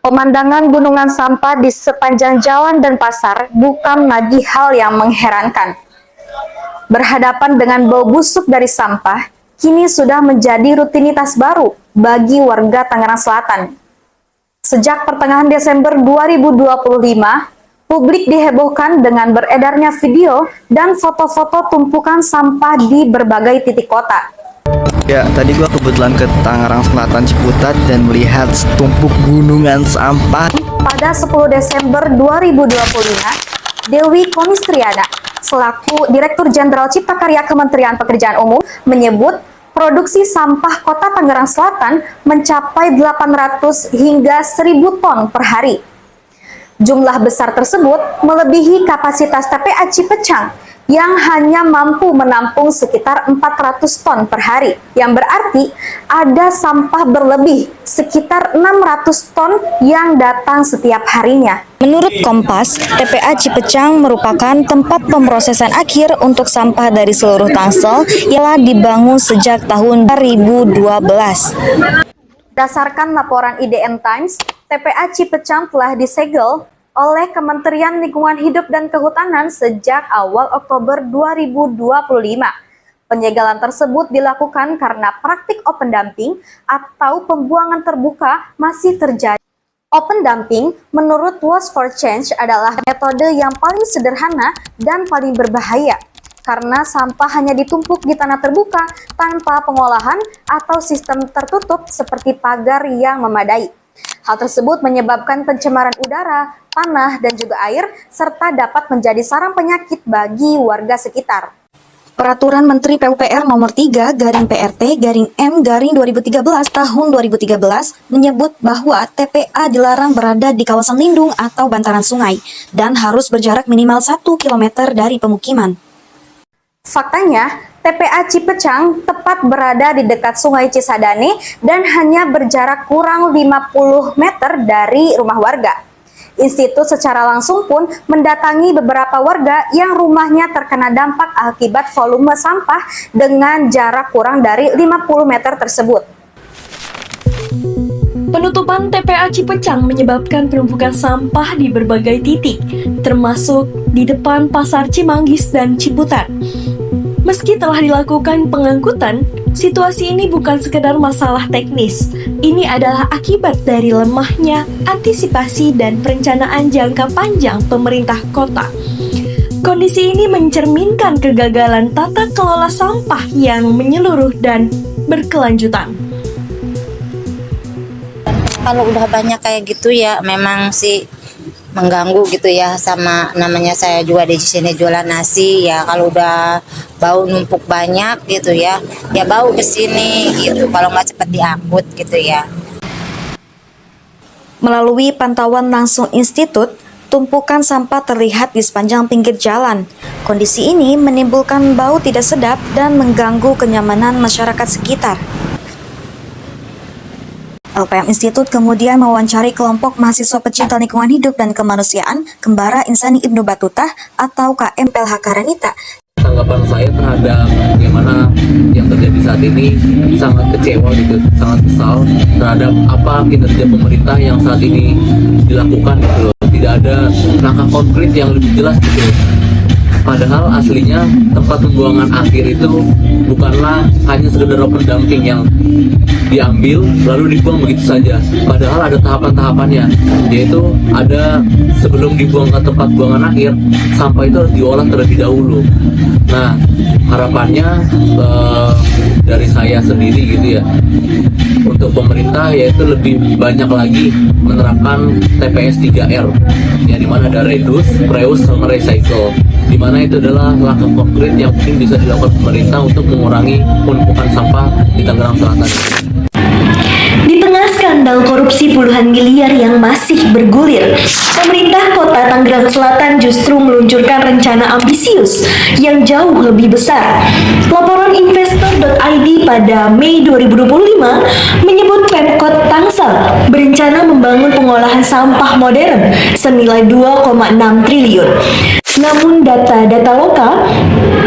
Pemandangan gunungan sampah di sepanjang jalan dan pasar bukan lagi hal yang mengherankan. Berhadapan dengan bau busuk dari sampah, kini sudah menjadi rutinitas baru bagi warga Tangerang Selatan. Sejak pertengahan Desember 2025, publik dihebohkan dengan beredarnya video dan foto-foto tumpukan sampah di berbagai titik kota. Ya, tadi gua kebetulan ke Tangerang Selatan Ciputat dan melihat setumpuk gunungan sampah. Pada 10 Desember 2025, Dewi Konistriana, selaku Direktur Jenderal Cipta Karya Kementerian Pekerjaan Umum, menyebut produksi sampah Kota Tangerang Selatan mencapai 800 hingga 1.000 ton per hari. Jumlah besar tersebut melebihi kapasitas TPA Cipecang yang hanya mampu menampung sekitar 400 ton per hari, yang berarti ada sampah berlebih sekitar 600 ton yang datang setiap harinya. Menurut Kompas, TPA Cipecang merupakan tempat pemrosesan akhir untuk sampah dari seluruh Tangsel yang telah dibangun sejak tahun 2012. Berdasarkan laporan IDN Times, TPA Cipecang telah disegel oleh Kementerian Lingkungan Hidup dan Kehutanan sejak awal Oktober 2025. Penyegelan tersebut dilakukan karena praktik open dumping atau pembuangan terbuka masih terjadi. Open dumping menurut Watch for Change adalah metode yang paling sederhana dan paling berbahaya karena sampah hanya ditumpuk di tanah terbuka tanpa pengolahan atau sistem tertutup seperti pagar yang memadai. Hal tersebut menyebabkan pencemaran udara, tanah, dan juga air, serta dapat menjadi sarang penyakit bagi warga sekitar. Peraturan Menteri PUPR Nomor 3 /PRT/M/2013 tahun 2013 menyebut bahwa TPA dilarang berada di kawasan lindung atau bantaran sungai dan harus berjarak minimal 1 km dari pemukiman. Faktanya, TPA Cipecang tepat berada di dekat Sungai Cisadane dan hanya berjarak kurang 50 meter dari rumah warga. Institut secara langsung pun mendatangi beberapa warga yang rumahnya terkena dampak akibat volume sampah dengan jarak kurang dari 50 meter tersebut. Penutupan TPA Cipecang menyebabkan penumpukan sampah di berbagai titik, termasuk di depan Pasar Cimanggis dan Ciputat. Meski telah dilakukan pengangkutan, situasi ini bukan sekedar masalah teknis. Ini adalah akibat dari lemahnya antisipasi dan perencanaan jangka panjang pemerintah kota. Kondisi ini mencerminkan kegagalan tata kelola sampah yang menyeluruh dan berkelanjutan. Kalau udah banyak kayak gitu ya memang sih mengganggu gitu ya, sama namanya saya juga di sini jualan nasi ya, kalau udah bau numpuk banyak gitu ya bau ke sini gitu kalau nggak cepat diangkut gitu ya. Melalui pantauan langsung institut, tumpukan sampah terlihat di sepanjang pinggir jalan. Kondisi ini menimbulkan bau tidak sedap dan mengganggu kenyamanan masyarakat sekitar. LPM Institut kemudian mewawancari kelompok mahasiswa pecinta lingkungan hidup dan kemanusiaan Kembara Insani Ibnu Battuta atau KMPLH Karenita. Tanggapan saya terhadap bagaimana yang terjadi saat ini sangat kecewa gitu, sangat kesal terhadap apa kinerja pemerintah yang saat ini dilakukan gitu loh. Tidak ada langkah konkret yang lebih jelas gitu. Padahal aslinya tempat pembuangan akhir itu bukanlah hanya sekedar open dumping yang diambil lalu dibuang begitu saja. Padahal ada tahapan-tahapannya, yaitu ada sebelum dibuang ke tempat buangan akhir, sampah itu harus diolah terlebih dahulu. Nah, harapannya dari saya sendiri gitu ya, untuk pemerintah yaitu lebih banyak lagi menerapkan TPS 3R, ya dimana ada reduce, reuse, sama recycle, dimana itu adalah langkah konkret yang mungkin bisa dilakukan pemerintah untuk mengurangi penumpukan sampah di Tangerang Selatan. Di tengah skandal korupsi puluhan miliar yang masih bergulir, pemerintah kota Tangerang Selatan justru meluncurkan rencana ambisius yang jauh lebih besar. Laporan investor.id pada Mei 2025 menyebut Pemkot Tangsel berencana membangun pengolahan sampah modern senilai 2,6 triliun. Namun data-data lokal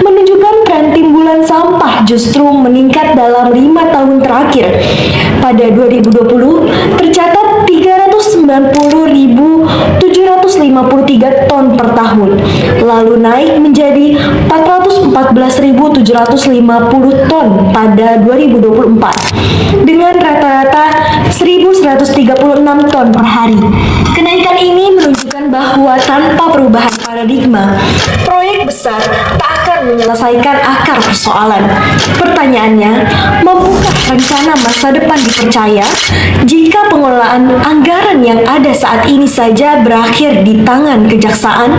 menunjukkan tren timbulan sampah justru meningkat dalam 5 tahun terakhir. Pada 2020 tercatat 390 menjadi 414.750 ton pada 2024 dengan rata-rata 1.136 ton per hari. Kenaikan ini menunjukkan bahwa tanpa perubahan paradigma, proyek besar tak akan menyelesaikan akar persoalan. Pertanyaannya, mampukah rencana masa depan dipercaya jika pengelolaan anggaran yang ada saat ini saja berakhir di tangan kejaksaan?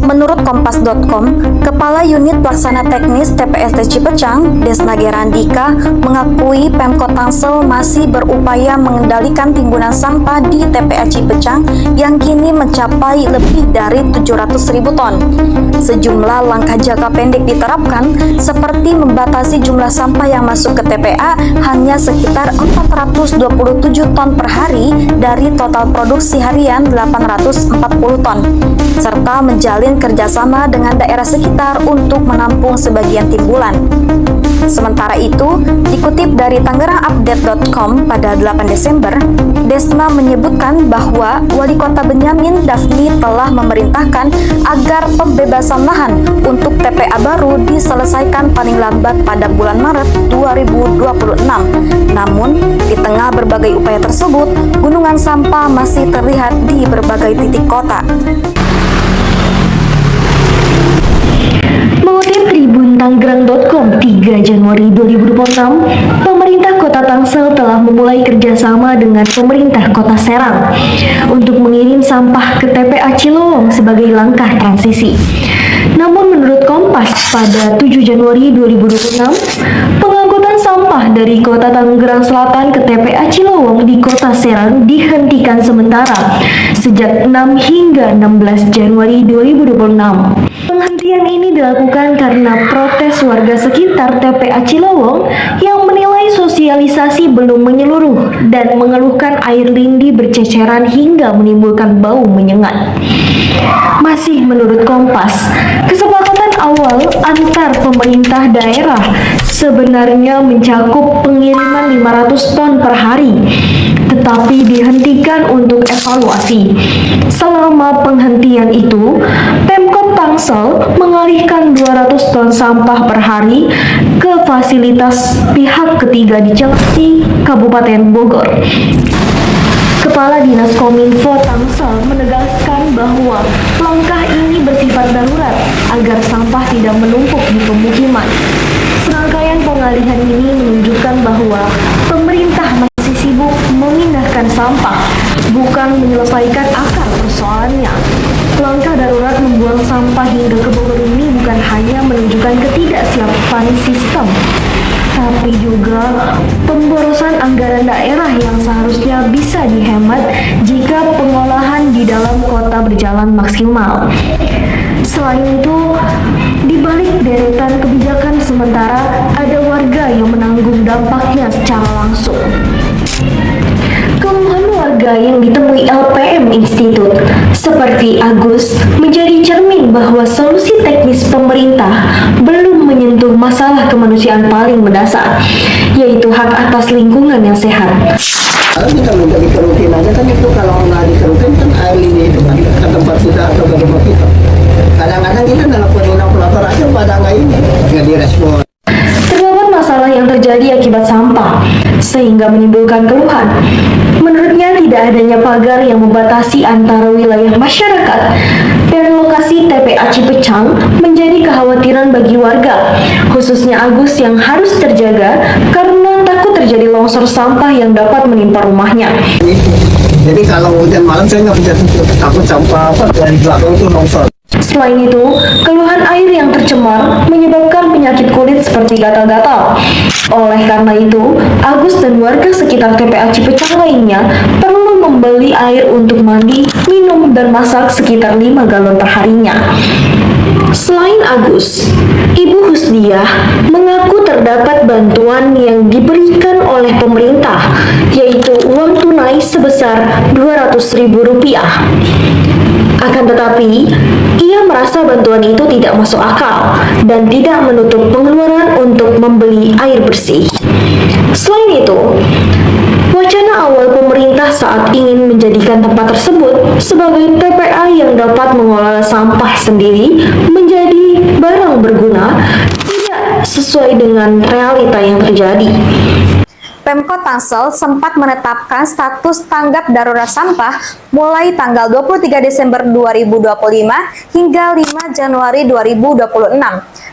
Menurut Kompas.com, Kepala Unit Pelaksana Teknis TPST Cipecang, Desna Gerandika, mengakui Pemkot Tangsel masih berupaya mengendalikan timbunan sampah di TPA Cipecang yang kini mencapai lebih dari 700.000 ton. Sejumlah langkah jangka pendek diterapkan, seperti membatasi jumlah sampah yang masuk ke TPA hanya sekitar 427 ton per hari dari total produksi harian 840 ton, serta menjalin kerjasama dengan daerah sekitar untuk menampung sebagian timbulan. Sementara itu, dikutip dari tangerangupdate.com pada 8 Desember, Desna menyebutkan bahwa Wali Kota Benyamin Daphni telah memerintahkan agar pembebasan lahan untuk TPA baru diselesaikan paling lambat pada bulan Maret 2026. Namun, di tengah berbagai upaya tersebut, gunungan sampah masih terlihat di berbagai titik kota. Mengutip Tribun Tangerang.com 3 Januari 2026, pemerintah Kota Tangsel telah memulai kerjasama dengan pemerintah Kota Serang untuk mengirim sampah ke TPA Cilowong sebagai langkah transisi. Namun menurut Kompas, pada 7 Januari 2026, pengangkutan sampah dari Kota Tangerang Selatan ke TPA Cilowong di Kota Serang dihentikan sementara sejak 6 hingga 16 Januari 2026. Penghentian ini dilakukan karena protes warga sekitar TPA Cilowong yang menilai sosialisasi belum menyeluruh dan mengeluhkan air lindi berceceran hingga menimbulkan bau menyengat. Masih menurut Kompas, kesepakatan awal antar pemerintah daerah sebenarnya mencakup pengiriman 500 ton per hari, tetapi dihentikan untuk evaluasi. Selama penghentian itu, Pemkot Tangsel mengalihkan 200 ton sampah per hari ke fasilitas pihak ketiga di Cilengsi, Kabupaten Bogor. Kepala Dinas Kominfo Tangsel menegaskan bahwa langkah ini bersifat darurat agar sampah tidak menumpuk di pemukiman. Serangkaian pengalihan ini menunjukkan bahwa pemerintah masih sibuk memindahkan sampah, bukan menyelesaikan akar persoalannya. Langkah darurat membuang sampah hingga ke Bogor ini bukan hanya menunjukkan ketidaksiapan sistem, tapi juga pemborosan anggaran daerah yang seharusnya bisa dihemat jika pengolahan di dalam kota berjalan maksimal. Selain itu, di balik deretan kebijakan sementara, ada warga yang menanggung dampaknya secara langsung. Keluhan warga yang ditemui LPM Institute seperti Agus menjadi cermin bahwa solusi teknis pemerintah belum menyentuh masalah kemanusiaan paling mendasar, yaitu hak atas lingkungan yang sehat. Kalau kita minta dikerukin aja kan itu, kalau nggak dikerukin kan air lindi itu kan ke tempat kita atau ke tempat kita. Kadang-kadang kita nelfonin operator aja pada nggak direspon. Terdapat masalah yang terjadi akibat sampah, sehingga menimbulkan keluhan. Menurutnya tidak adanya pagar yang membatasi antara wilayah masyarakat dan lokasi TPA Cipecang menjadi kekhawatiran bagi warga, khususnya Agus yang harus terjaga karena takut terjadi longsor sampah yang dapat menimpa rumahnya. Jadi kalau hujan malam saya nggak bisa tutup, takut sampah apa dari belakang itu longsor. Selain itu, keluhan air yang tercemar menyebabkan penyakit kulit seperti gatal-gatal. Oleh karena itu, Agus dan warga sekitar TPA Cipecang lainnya perlu membeli air untuk mandi, minum, dan masak sekitar 5 galon per harinya. Selain Agus, Ibu Husdiah mengaku terdapat bantuan yang diberikan oleh pemerintah, yaitu uang tunai sebesar Rp200.000. Akan tetapi, ia merasa bantuan itu tidak masuk akal dan tidak menutup pengeluaran untuk membeli air bersih. Selain itu, Wacana awal pemerintah saat ingin menjadikan tempat tersebut sebagai TPA yang dapat mengelola sampah sendiri menjadi barang berguna tidak sesuai dengan realita yang terjadi. Pemkot Tangsel sempat menetapkan status tanggap darurat sampah mulai tanggal 23 Desember 2025 hingga 5 Januari 2026.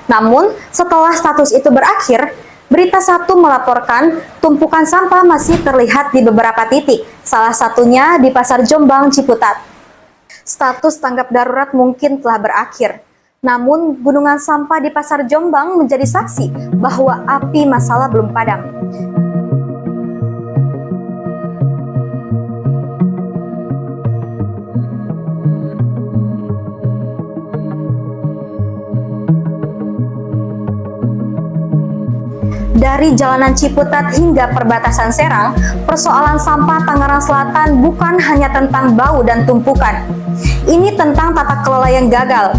Namun, setelah status itu berakhir, Berita Satu melaporkan tumpukan sampah masih terlihat di beberapa titik, salah satunya di Pasar Jombang, Ciputat. Status tanggap darurat mungkin telah berakhir, namun gunungan sampah di Pasar Jombang menjadi saksi bahwa api masalah belum padam. Dari jalanan Ciputat hingga perbatasan Serang, persoalan sampah Tangerang Selatan bukan hanya tentang bau dan tumpukan. Ini tentang tata kelola yang gagal,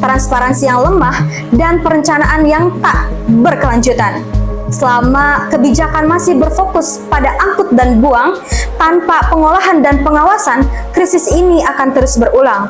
transparansi yang lemah, dan perencanaan yang tak berkelanjutan. Selama kebijakan masih berfokus pada angkut dan buang, tanpa pengolahan dan pengawasan, krisis ini akan terus berulang.